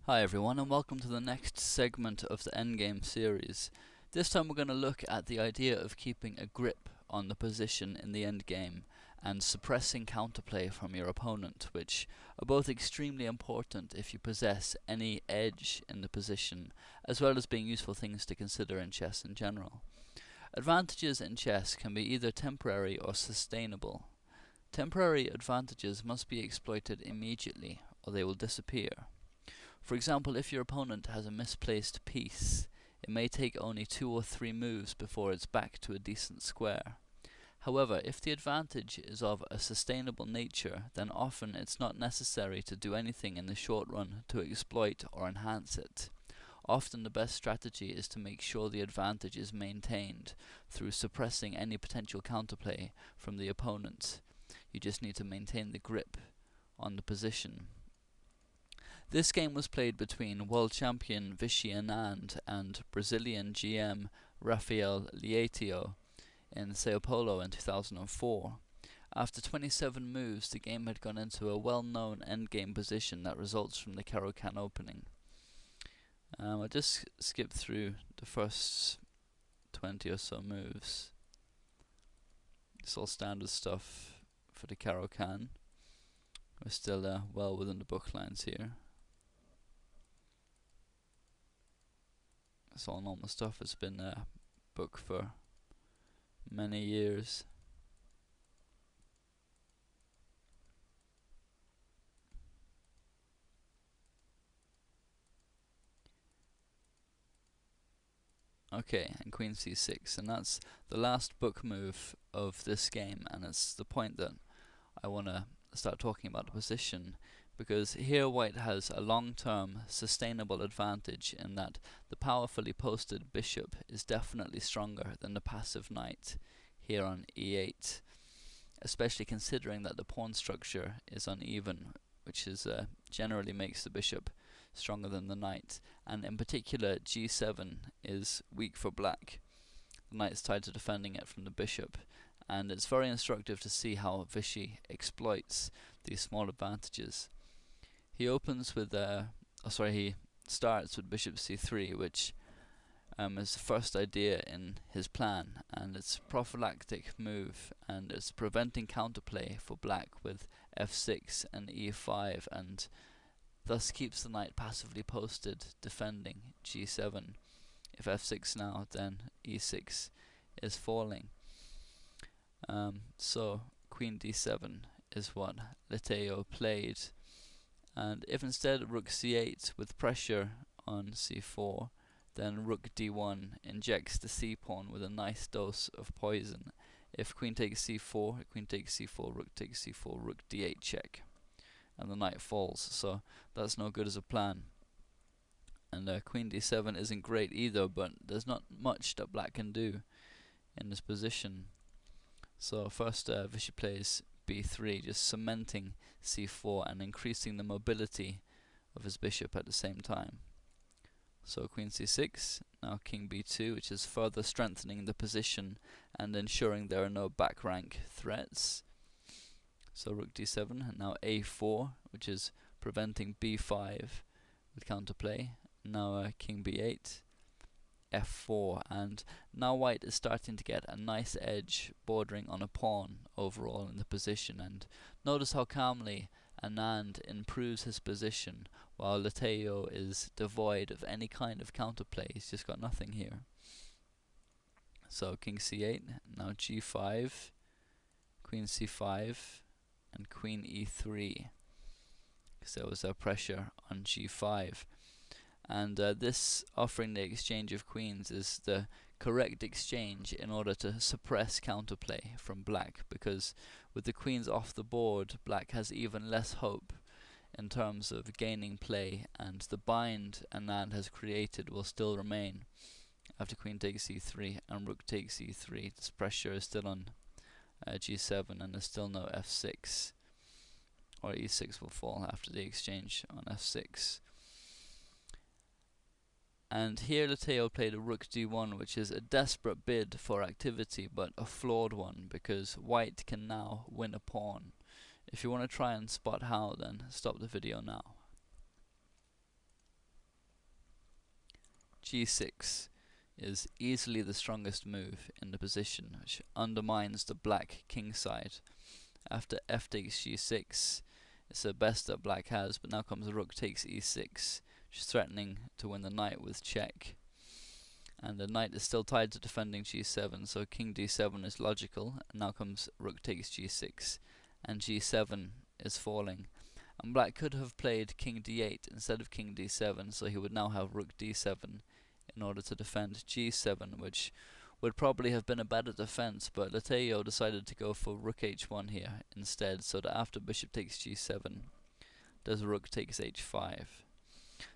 Hi everyone, and welcome to the next segment of the Endgame series. This time we're going to look at the idea of keeping a grip on the position in the endgame and suppressing counterplay from your opponent, which are both extremely important if you possess any edge in the position, as well as being useful things to consider in chess in general. Advantages in chess can be either temporary or sustainable. Temporary advantages must be exploited immediately, or they will disappear. For example, if your opponent has a misplaced piece, it may take only 2 or 3 moves before it's back to a decent square. However, if the advantage is of a sustainable nature, then often it's not necessary to do anything in the short run to exploit or enhance it. Often the best strategy is to make sure the advantage is maintained through suppressing any potential counterplay from the opponent. You just need to maintain the grip on the position. This game was played between world champion Vichy Anand and Brazilian GM Rafael Leitao in Sao Paulo in 2004. After 27 moves, the game had gone into a well-known endgame position that results from the Caro-Kann opening. I just skipped through the first 20 or so moves. It's all standard stuff for the Caro-Kann. We're still well within the book lines here. It's all normal stuff. It's been a book for many years. Okay, and Queen c6, and that's the last book move of this game, and it's the point that I want to start talking about the position, because here white has a long-term sustainable advantage in that the powerfully posted bishop is definitely stronger than the passive knight here on e8, especially considering that the pawn structure is uneven, which generally makes the bishop stronger than the knight, and in particular g7 is weak for black. The knight's tied to defending it from the bishop, and it's very instructive to see how Vichy exploits these small advantages. He opens with he starts with bishop c3, which is the first idea in his plan, and it's a prophylactic move, and it's preventing counterplay for black with f6 and e5, and thus keeps the knight passively posted, defending g7. If f6 now, then e6 is falling. So queen d7 is what Leitao played, and if instead rook c8 with pressure on c4, then rook d1 injects the c-pawn with a nice dose of poison. If queen takes c4, queen takes c4, rook takes c4, rook d8 check, and the knight falls, so that's no good as a plan. And queen d7 isn't great either, but there's not much that black can do in this position. So first Vichy plays b3, just cementing c4 and increasing the mobility of his bishop at the same time. So queen c6, now king b2, which is further strengthening the position and ensuring there are no back rank threats. So rook d7, and now a4, which is preventing b5 with counterplay. Now king b8, f4, and now white is starting to get a nice edge bordering on a pawn overall in the position. And notice how calmly Anand improves his position while Leitao is devoid of any kind of counterplay. He's just got nothing here. So king c8, now g5, queen c5, and queen e3, because there was pressure on g5. And this offering the exchange of queens is the correct exchange in order to suppress counterplay from black, because with the queens off the board, black has even less hope in terms of gaining play, and the bind Anand has created will still remain after queen takes e3 and rook takes e3. This pressure is still on g7, and there's still no f6, or e6 will fall after the exchange on f6. And here Leitao played a rook d1, which is a desperate bid for activity, but a flawed one, because white can now win a pawn. If you want to try and spot how, then stop the video now. g6 is easily the strongest move in the position, which undermines the black king side. After f takes g6, it's the best that black has, but now comes rook takes e6, which is threatening to win the knight with check. And the knight is still tied to defending g7, so king d7 is logical, and now comes rook takes g6, and g7 is falling. And black could have played king d8 instead of king d7, so he would now have rook d7 in order to defend g7, which would probably have been a better defense, but Lateo decided to go for rook h1 here instead, so that after bishop takes g7, does rook takes h5.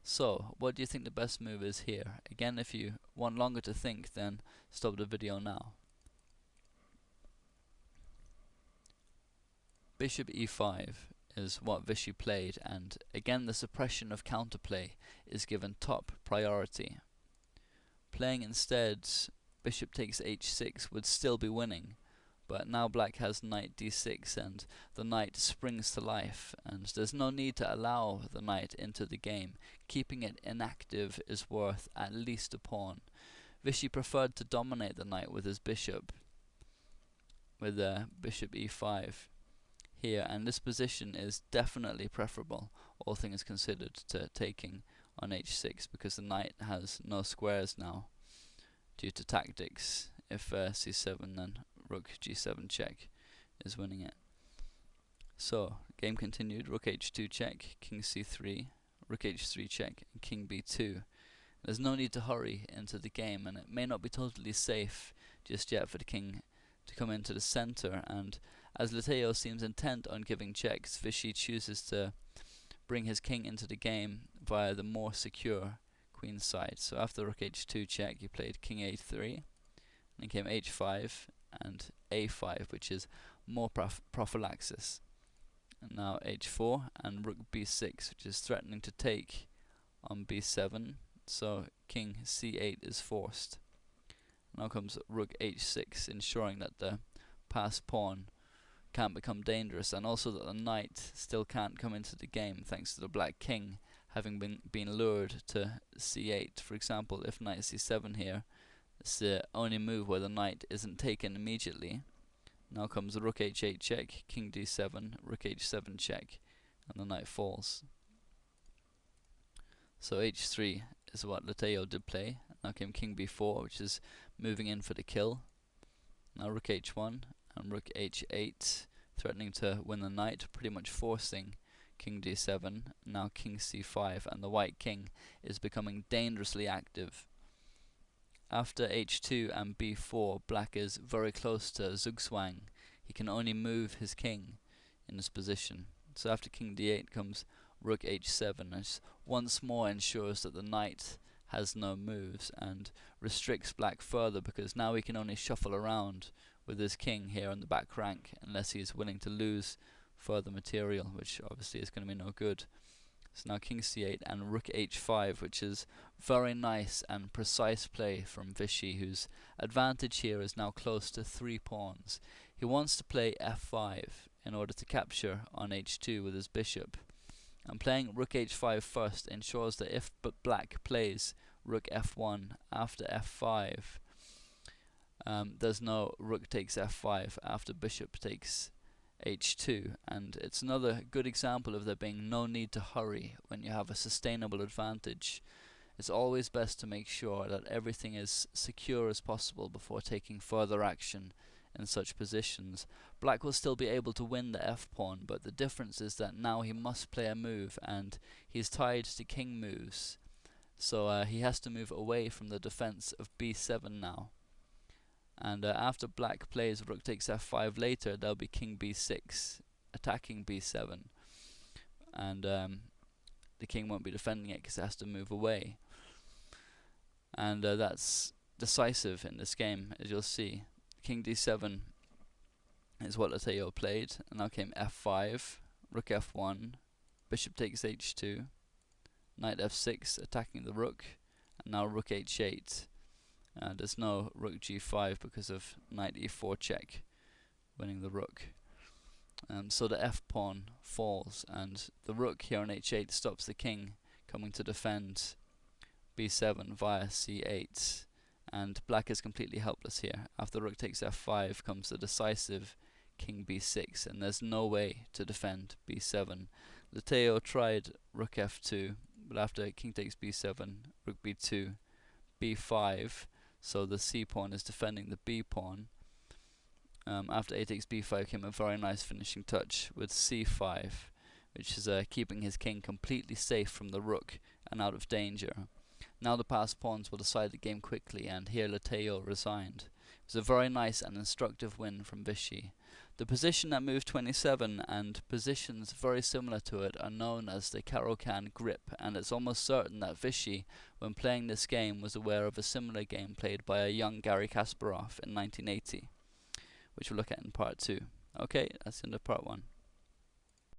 So, what do you think the best move is here? Again, if you want longer to think, then stop the video now. Bishop e5 is what Vichy played, and again the suppression of counterplay is given top priority. Playing instead bishop takes h6 would still be winning, but now black has knight d6 and the knight springs to life, and there's no need to allow the knight into the game. Keeping it inactive is worth at least a pawn. Vichy preferred to dominate the knight with his bishop, with bishop e5 here, and this position is definitely preferable, all things considered, to taking on h6, because the knight has no squares now due to tactics. If c7, then rook g7 check is winning it. So, game continued, rook h2 check, king c3, rook h3 check, and king b2. There's no need to hurry into the game, and it may not be totally safe just yet for the king to come into the center, and as Lateo seems intent on giving checks, Vichy chooses to bring his king into the game via the more secure queen side. So after rook h2 check, he played king a3, then came h5 and a5, which is more prophylaxis. And now h4 and rook b6, which is threatening to take on b7, so king c8 is forced. Now comes rook h6, ensuring that the passed pawn can't become dangerous, and also that the knight still can't come into the game thanks to the black king having been lured to c8. For example, if knight c7 here, it's the only move where the knight isn't taken immediately. Now comes rook h8 check, king d7, rook h7 check, and the knight falls. So h3 is what Lateo did play. Now came king b4, which is moving in for the kill. Now rook h1 and rook h8, threatening to win the knight, pretty much forcing king d7. Now king c5, and the white king is becoming dangerously active. After h2 and b4, black is very close to zugzwang. He can only move his king in this position. So after king d8 comes rook h7, which once more ensures that the knight has no moves and restricts black further, because now he can only shuffle around with his king here on the back rank unless he is willing to lose further material, which obviously is going to be no good. So now king c8 and rook h5, which is very nice and precise play from Vichy, whose advantage here is now close to 3 pawns. He wants to play f5 in order to capture on h2 with his bishop, and playing rook h5 first ensures that if black plays rook f1 after f5, there's no rook takes f5 after bishop takes h2, and it's another good example of there being no need to hurry when you have a sustainable advantage. It's always best to make sure that everything is secure as possible before taking further action in such positions. Black will still be able to win the f-pawn, but the difference is that now he must play a move, and he's tied to king moves, so he has to move away from the defense of b7 now. And after black plays rook takes f5 later, there'll be king b6 attacking b7, and the king won't be defending it because it has to move away. And that's decisive in this game, as you'll see. King d7 is what Lateo played, and now came f5, rook f1, bishop takes h2, knight f6 attacking the rook, and now rook h8. There's no rook g5 because of knight e4 check, winning the rook. So the f-pawn falls, and the rook here on h8 stops the king coming to defend b7 via c8, and black is completely helpless here. After rook takes f5 comes the decisive king b6, and there's no way to defend b7. Lateo tried rook f2, but after king takes b7, rook b2, b5, so the c pawn is defending the b pawn. After a takes b5 came a very nice finishing touch with c5, which is keeping his king completely safe from the rook and out of danger. Now the passed pawns will decide the game quickly, and here Lateo resigned. It was a very nice and instructive win from Vichy. The position at move 27 and positions very similar to it are known as the Caro-Kann grip, and it's almost certain that Vichy, when playing this game, was aware of a similar game played by a young Garry Kasparov in 1980, which we'll look at in part 2. Okay, that's the end of part 1.